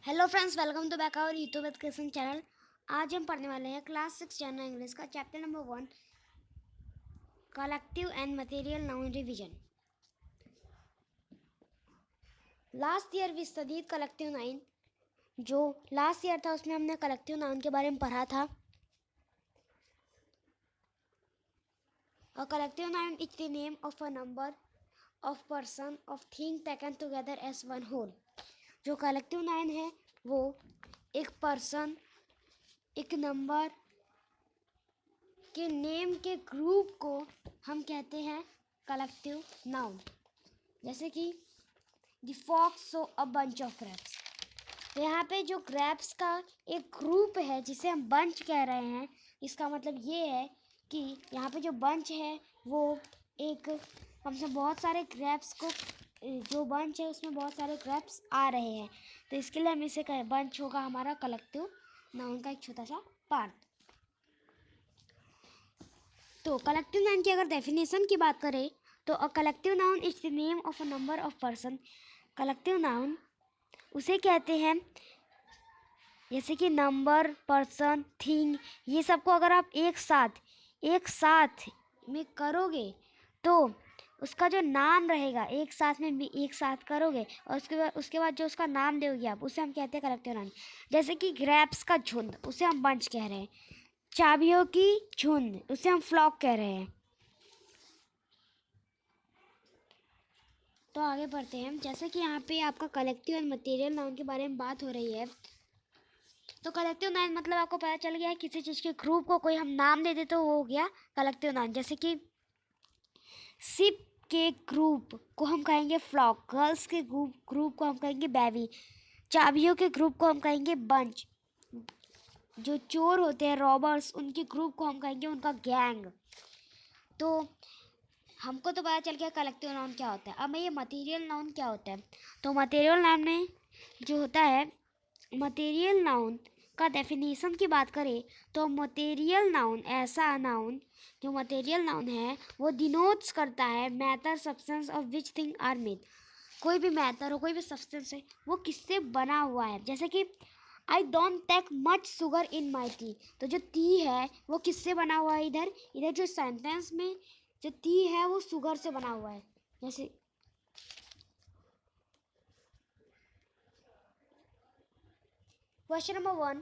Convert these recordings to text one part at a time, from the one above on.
Hello friends, welcome to back our YouTube education channel. आज हम पढ़ने वाले हैं क्लास 6 जनरल इंग्लिश का chapter number 1, collective and material noun revision. Last year we studied collective noun. जो last year था उसमें हमने कलेक्टिव नाउन के बारे में पढ़ा था। A collective noun is the name of a number of person of thing taken together as one whole. जो कलेक्टिव नाउन है वो एक पर्सन, एक नंबर के नेम के ग्रुप को हम कहते हैं कलेक्टिव नाउन। जैसे कि the fox so a bunch of grapes. तो यहाँ पे जो ग्रेप्स का एक ग्रुप है जिसे हम बंच कह रहे हैं, इसका मतलब ये है कि यहाँ पे जो बंच है वो एक हमसे बहुत सारे ग्रेप्स को, जो बंच है उसमें बहुत सारे ग्रेप्स आ रहे हैं, तो इसके लिए हम इसे कहें बंच होगा हमारा कलेक्टिव नाउन का एक छोटा सा पार्ट। तो कलेक्टिव नाउन की अगर डेफिनेशन की बात करें तो अ collective noun is the name of a number of person. Collective noun उसे कहते हैं जैसे कि नंबर, पर्सन, थिंग, ये सबको अगर आप एक साथ में करोगे तो उसका जो नाम रहेगा, एक साथ में भी एक साथ करोगे और उसके बाद जो उसका नाम दोगे आप, उसे हम कहते हैं कलेक्टिव नाउन। जैसे कि ग्रेप्स का झुंड, उसे हम बंच कह रहे हैं। चाबियों की झुंड, उसे हम फ्लॉक कह रहे हैं। तो आगे बढ़ते हैं। जैसे कि यहाँ पे आपका कलेक्टिव एंड मटेरियल नाउन के बारे में बात हो रही है, तो कलेक्टिव नाउन मतलब आपको पता चल गया है किसी चीज़ के ग्रुप को कोई हम नाम दे दे तो वो हो गया कलेक्टिव नाउन। जैसे कि शिप के ग्रुप को हम कहेंगे फ्लॉक, गर्ल्स के ग्रुप को हम कहेंगे बेबी, चाबियों के ग्रुप को हम कहेंगे बंच, जो चोर होते हैं रॉबर्स, उनके ग्रुप को हम कहेंगे उनका गैंग। तो हमको तो पता चल गया कलेक्टिव नाउन क्या होता है। अब ये मटेरियल नाउन क्या होता है, तो मटेरियल नाउन में जो होता है, मटेरियल नाउन का डेफिनेशन की बात करें तो मटेरियल नाउन ऐसा नाउन, जो मटेरियल नाउन है वो डिनोट्स करता है matter substance of which thing are made. कोई भी मैटर हो, कोई भी सब्सटेंस है, वो किससे बना हुआ है। जैसे कि I don't take much sugar in my tea, तो जो टी है वो किससे बना हुआ है, इधर इधर जो सेंटेंस में जो टी है वो शुगर से बना हुआ है। जैसे question number 1,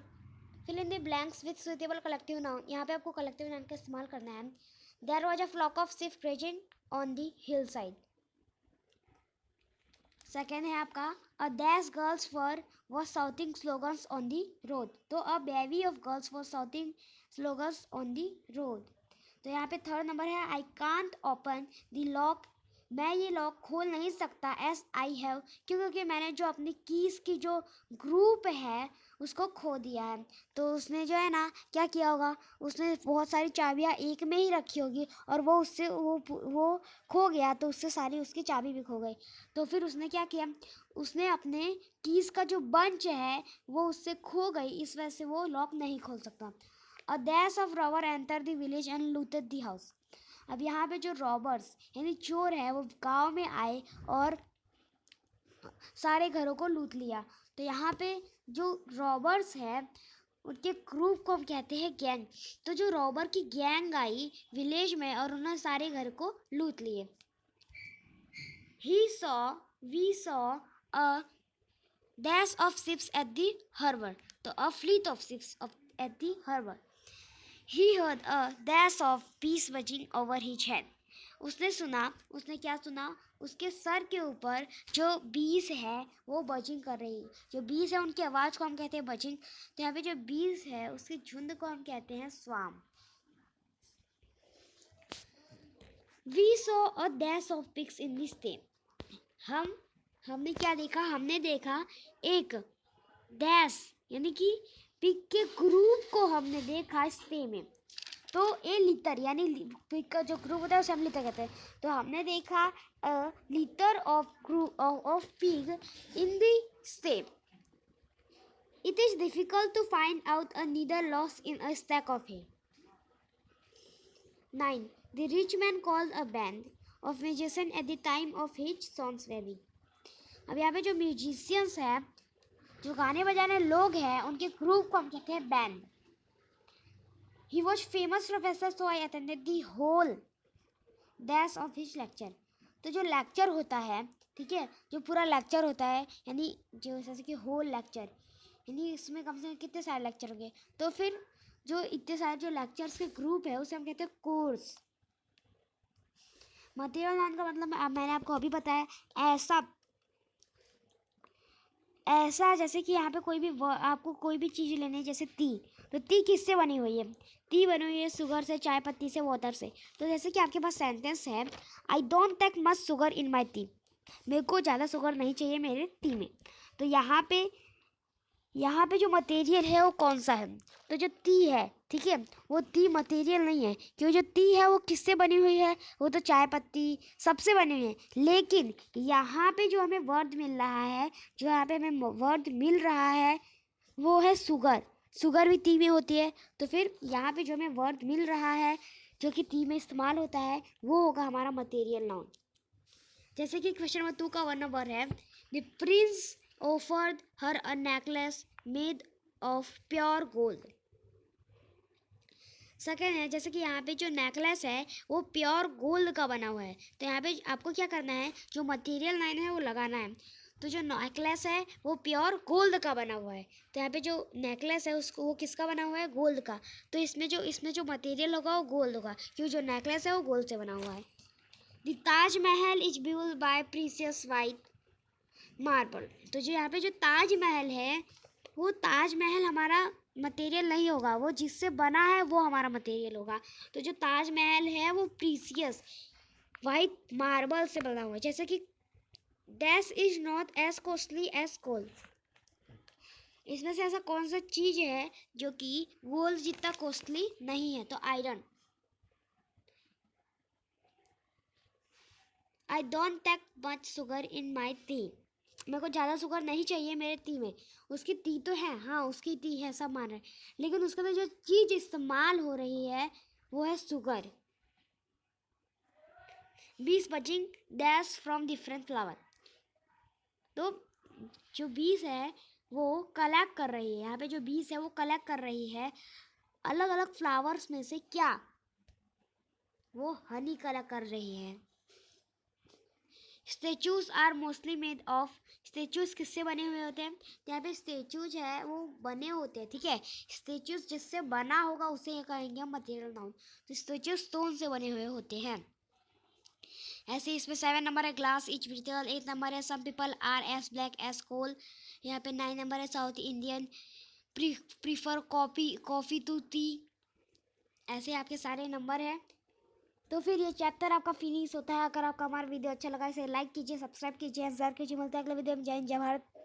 fill in the blanks with suitable collective noun. यहाँ पे आपको कलेक्टिव नाउन का इस्तेमाल करना है। There was a flock of ship present on the hill side. Second है आपका a dash girls was shouting slogans on the road। तो a bevy of girls was shouting slogans on the road। तो यहाँ पे third number है I can't open the lock, मैं ये lock खोल नहीं सकता एस आई हैव, क्योंकि मैंने जो अपनी कीज़ की जो ग्रुप है उसको खो दिया है। तो उसने जो है ना क्या किया होगा, उसने बहुत सारी चाबियाँ एक में ही रखी होगी और वो उससे वो खो गया, तो उससे सारी उसकी चाबी भी खो गई। तो फिर उसने क्या किया, उसने अपने कीज़ का जो बंच है वो उससे खो गई, इस वजह से वो लॉक नहीं खोल सकता। A dash of robber enter the village and looted the house. अब यहाँ पे जो रॉबर्स यानी चोर है वो गांव में आए और सारे घरों को लूट लिया। तो यहाँ पे जो रॉबर्स है उनके ग्रुप को हम कहते हैं गैंग। तो जो रॉबर की गैंग आई विलेज में और उन्होंने सारे घर को लूट लिए। we saw a dash of ships at the harbor। तो a fleet of ships at the harbor। He heard a dash of bees buzzing over his head। उसने क्या सुना, उसके सर के ऊपर जो बीस है वो बजिंग कर रही। जो बीस है उनकी आवाज़ को हम कहते हैं बजिंग। तो यहाँ पे जो बीस है उसके झुंड को हम कहते हैं स्वाम। We saw a dash of pigs in the stable। हमने क्या देखा, हमने देखा एक डैश यानी कि पिग के ग्रुप को हमने देखा स्टे में। तो ए लिटर यानी पिग का जो ग्रुप होता है उसे हम लिटर कहते हैं। तो हमने देखा litter of group of pig in the sty. It is difficult to find out a needle lost in a stack of hay। 9. The rich man called a band of musicians at the time of his son's wedding। अब यहाँ पे जो musicians है जो गाने बजाने लोग हैं उनके ग्रुप को हम कहते हैं band. He was famous professor so I attended the whole dash of his lecture. तो जो लेक्चर होता है, ठीक है, जो पूरा लेक्चर होता है, यानी जो जैसे कि होल लेक्चर, यानी इसमें कम से कम कितने सारे लेक्चर होंगे, तो फिर जो इतने सारे जो लेक्चर्स के ग्रुप है उसे हम कहते हैं कोर्स। मटेरियल नाउन का मतलब मैंने आपको अभी बताया, ऐसा जैसे कि यहाँ पे कोई भी आपको कोई भी चीज़ लेनी है, जैसे टी, तो टी किससे बनी हुई है? टी बनी हुई है शुगर से, चाय पत्ती से, वाटर से। तो जैसे कि आपके पास सेंटेंस है, I don't take much sugar in my tea, मेरे को ज़्यादा शुगर नहीं चाहिए मेरे टी में। तो यहाँ पे जो मटेरियल है वो कौन सा है? तो जो टी है, ठीक है, वो टी मटेरियल नहीं है, क्योंकि जो टी है वो किससे बनी हुई है? वो तो चाय पत्ती सबसे बनी हुई है। लेकिन यहाँ पे जो हमें वर्ड मिल रहा है, जो यहाँ पे हमें वर्ड मिल रहा है वो है शुगर। शुगर भी टी में होती है, तो फिर यहाँ पे जो हमें वर्ड मिल रहा है जो कि टी में इस्तेमाल होता है वो होगा हमारा मटेरियल नाउन। जैसे कि क्वेश्चन नंबर 2 का 1 नंबर है, the Prince offered her a necklace made of pure gold। Second है, जैसे कि यहाँ पे जो नेकलेस है वो प्योर गोल्ड का बना हुआ है, तो यहाँ पे आपको क्या करना है, जो मटेरियल लाइन है वो लगाना है। तो जो नेकलेस है वो प्योर गोल्ड का बना हुआ है, तो यहाँ पे जो नेकलेस है उसको वो किसका बना हुआ है? गोल्ड का। तो इसमें जो मटेरियल होगा वो गोल्ड होगा, क्योंकि जो नेकलेस है वो गोल्ड से बना हुआ है। The Taj Mahal is built by precious white marble. तो जो यहाँ पे जो ताजमहल है वो ताजमहल हमारा मटेरियल नहीं होगा, वो जिससे बना है वो हमारा मटेरियल होगा। तो जो ताजमहल है वो प्रीसियस वाइट मार्बल से बना हुआ है। जैसे कि dash is not as costly as gold, इसमें से ऐसा कौन सा चीज़ है जो कि गोल्ड जितना कॉस्टली नहीं है? तो iron. I don't take much sugar in my tea, मेरे को ज़्यादा शुगर नहीं चाहिए मेरे टी में। उसकी टी तो है, हाँ उसकी टी है, सब मान रहे हैं, लेकिन उसके अंदर जो चीज़ इस्तेमाल हो रही है वो है शुगर। बीस buzzing dash from different flower. तो जो बीस है वो कलेक्ट कर रही है, यहाँ पे जो बीस है वो कलेक्ट कर रही है अलग अलग फ्लावर्स में से, क्या? वो हनी कलेक्ट कर रही है। Statues are mostly made of, statues किससे बने हुए होते हैं? यहाँ पे स्टेचूज है वो बने होते हैं, ठीक है, स्टेचूज जिससे बना होगा उसे कहेंगे हम मटेरियल नाउन। तो स्टेचूज स्टोन से बने हुए होते हैं। ऐसे इसमें 7 नंबर है ग्लास इच ब्रिटल, 8 नंबर है some people are as black as coal, यहाँ पे 9 नंबर है South Indian prefer coffee to tea. ऐसे आपके सारे नंबर हैं। तो फिर ये चैप्टर आपका फिनिश होता है। अगर आपका हमारा वीडियो अच्छा लगा इसे लाइक कीजिए, सब्सक्राइब कीजिए, शेयर कीजिए। मिलते हैं अगले वीडियो में। जय हिंद, जय भारत।